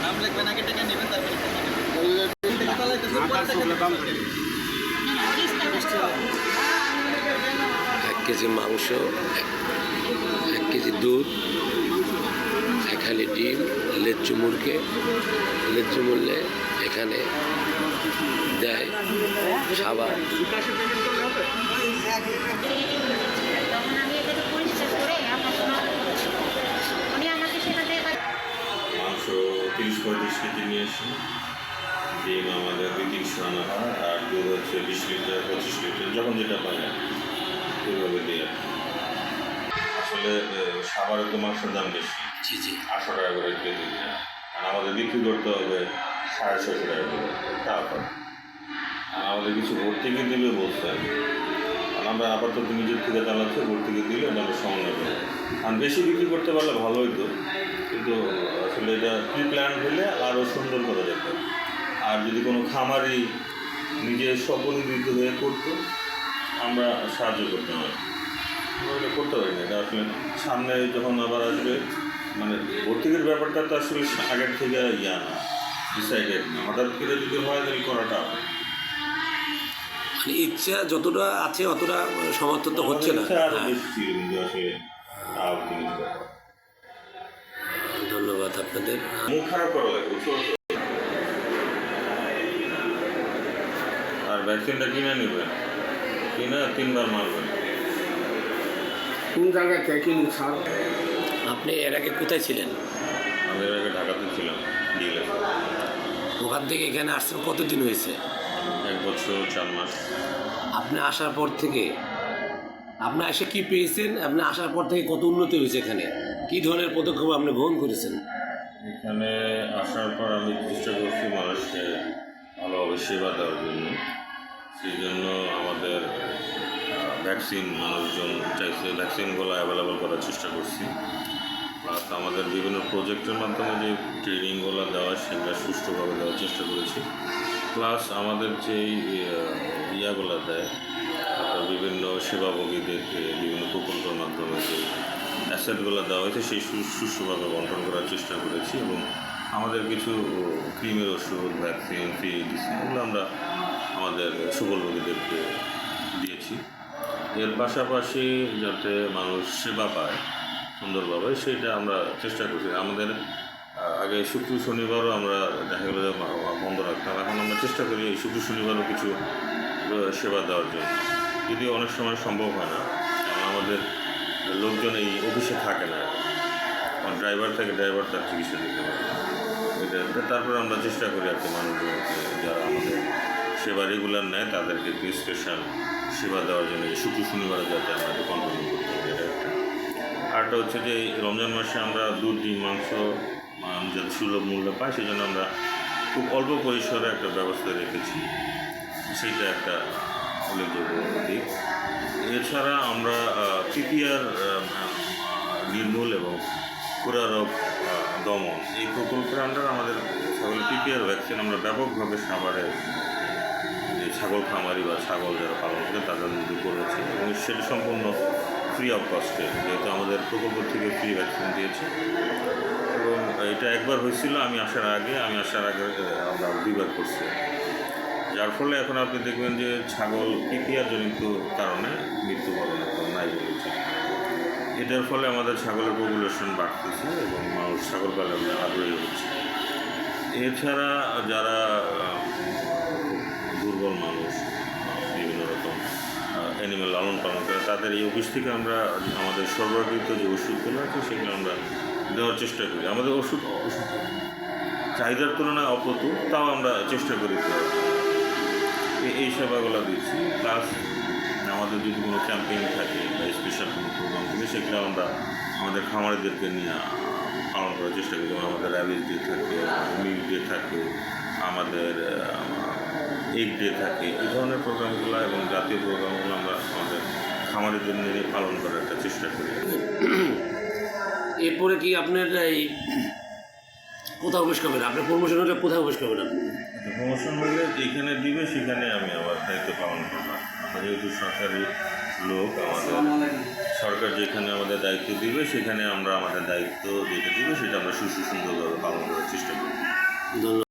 নাম লিখবেন আগে, টাকা নেবেন, তারপরে 1 কেজি মাংস, 1 কেজি দুধ, 1 হালি ডিম, লেচু মূল্যে এখানে দেয় খাবার। মাংস 30-35 কেজি নিয়ে আসি, ডিম আমাদের 200-300 আনা হয়, আর দুধ হচ্ছে 20 লিটার 25 লিটার, যখন যেটা পাই এইভাবে দিয়ে। আসলে খাবারের তো মাংসের দাম বেশি, 800 টাকা করে কেজি, আর আমাদের বিক্রি করতে হবে 650 টাকা করে টাকা। আর আমাদের কিছু ভর্তি থেকে দেবে বলছে, আর আমরা আপাতত নিজের থেকে চালাচ্ছি, ভর্তি থেকে দিলে আমরা সমন্বয় করবো। আর বেশি বিক্রি করতে পারলে ভালো হইতো, কিন্তু আসলে এটা প্রি প্ল্যান হলে আরও সুন্দর করা যেত। আর যদি কোনো খামারি নিজে স্বপ্রণোদিত হয়ে করতো, আমরা সাহায্য করতে পারি, এটা করতে পারি না। এটা আসলে সামনে যখন আবার আসবে, মানে ভর্তির ব্যাপারটা তো আসলে আগের থেকে না, ডিসাইডেড না, হঠাৎ করে যদি হয় তাহলে করাটা ইচ্ছা যতটা আছে অতটা সমর্থন তো হচ্ছে না। আরও বেশি ছিল, কিন্তু আসলে ধন্যবাদ আপনাদের। মুখ খারাপ করা লাগে। আর ভ্যাকসিনটা কিনে নেবেন, কিনে 3 বার মারবেন। কোন জায়গায় কিনুন স্যার? আপনি এর আগে কোথায় ছিলেন? আমি এর আগে ঢাকাতে ছিলাম, ডিএলএফ। ওখান থেকে এখানে আসছেন কতদিন হয়েছে? 1 বছর 4 মাস। আপনি আসার পর থেকে আপনি এসে কী পেয়েছেন? আপনি আসার পর থেকে কত উন্নতি হয়েছে এখানে? কী ধরনের পদক্ষেপ আপনি গ্রহণ করেছেন? এখানে আসার পর আমি চেষ্টা করছি মানুষকে ভালোভাবে সেবা দেওয়ার জন্য। সেই জন্য আমাদের ভ্যাকসিন মানুষজন চাইছে, ভ্যাকসিনগুলো অ্যাভেলেবল করার চেষ্টা করছি। প্লাস আমাদের বিভিন্ন প্রজেক্টের মাধ্যমে যে ট্রেনিংগুলো দেওয়া, সেগুলো সুষ্ঠুভাবে দেওয়ার চেষ্টা করেছি। প্লাস আমাদের যেই ইয়াগুলো দেয়, আপনার বিভিন্ন সেবাভোগীদেরকে বিভিন্ন প্রকল্পের মাধ্যমে যে অ্যাসেটগুলো দেওয়া হয়েছে, সেই সুষ্ঠুভাবে বন্টন করার চেষ্টা করেছি। এবং আমাদের কিছু ক্রিমের ওষুধ, ভ্যাকসিন, ফিডস, এগুলো আমরা আমাদের সুফলভোগীদেরকে দিয়েছি। এর পাশাপাশি যাতে মানুষ সেবা পায় সুন্দরভাবে, সেটা আমরা চেষ্টা করছি। আমাদের আগে শুক্র শনিবারও আমরা দেখা গেলো যে বন্ধ রাখতাম, এখন আমরা চেষ্টা করি এই শুক্র শনিবারও কিছু সেবা দেওয়ার জন্য, যদিও অনেক সময় সম্ভব হয় না, কারণ আমাদের লোকজন এই অফিসে থাকে না, ড্রাইভার থাকে, ড্রাইভার তার চিকিৎসা দিতে পারে। তারপর আমরা চেষ্টা করি আর কি মানুষজনকে, যারা আমাদের সেবা রেগুলার নেয়, তাদেরকে একটু স্পেশাল সেবা দেওয়ার জন্য এই শুক্র শনিবারে যাতে আমরা একটু কন্টিনিউ করতে পারি, এটা একটা। আরটা হচ্ছে যে রমজান মাসে আমরা দুধ, ডিম, মাংস যাতে সুলভ মূল্যে পাই, সেই জন্য আমরা খুব অল্প পরিসরে একটা ব্যবস্থা রেখেছি, সেইটা একটা উল্লেখযোগ্য দিক। এছাড়া আমরা পিপিআর নির্মূল এবং খুরা রোগ দমন এই প্রকল্পের আন্ডার আমাদের ছাগলের পিপিআর ভ্যাকসিন আমরা ব্যাপকভাবে খামারে, যে ছাগল খামারি বা ছাগল যারা পালন করে তাদের মধ্যে করেছি, এবং সেটা সম্পূর্ণ ফ্রি অফ কস্টে, যেহেতু আমাদের প্রকল্প থেকে ফ্রি ভ্যাকসিন দিয়েছে। এবং এটা একবার হয়েছিল আমি আসার আগে আমরা 2বার করছি, যার ফলে এখন আপনি দেখবেন যে ছাগল পিপিআর জনিত কারণে মৃত্যুবরণ নাই বলেছে। এটার ফলে আমাদের ছাগলের পপুলেশন বাড়তেছে এবং মানুষ ছাগল পালনে আগ্রহী হচ্ছে। এছাড়া যারা দুর্বল মানুষ, বিভিন্ন রকম অ্যানিমেল লালন পালন করে, তাদের এই অফিস থেকে আমরা আমাদের সরবরাহকৃত যে ওষুধগুলো আছে সেগুলো আমরা দেওয়ার চেষ্টা করি। আমাদের ওষুধ চাহিদার তুলনায় অপ্রতুল, তাও আমরা চেষ্টা করি এই সেবাগুলো দিচ্ছি। প্লাস আমাদের যদি কোনো ক্যাম্পেইন থাকে বা স্পেশাল কোনো প্রোগ্রাম থাকে, সেগুলো আমরা আমাদের খামারিদেরকে নিয়ে পালন করার চেষ্টা করি। যেমন আমাদের র্যাবিস ডে থাকে, মিল্ক ডে থাকে, আমাদের এগ ডে থাকে, এই ধরনের প্রোগ্রামগুলো এবং জাতীয় প্রোগ্রামগুলো খামারিদের নিয়ে পালন করার একটা চেষ্টা করি। এরপরে কি আপনার এই কোথাও অফিস করবেন? আপনার প্রমোশন হলে কোথাও অফিস করবেন আপনি? প্রমোশন হলে যেখানে দিবে সেখানে আমি আমার দায়িত্ব পালন করবো। আমরা যেহেতু সরকারি লোক, আমাদের সরকার যেখানে আমাদের দায়িত্ব দিবে সেখানে আমরা আমাদের দায়িত্ব যেটা দিবে সেটা আমরা সুন্দরভাবে পালন করার চেষ্টা করি। ধন্যবাদ।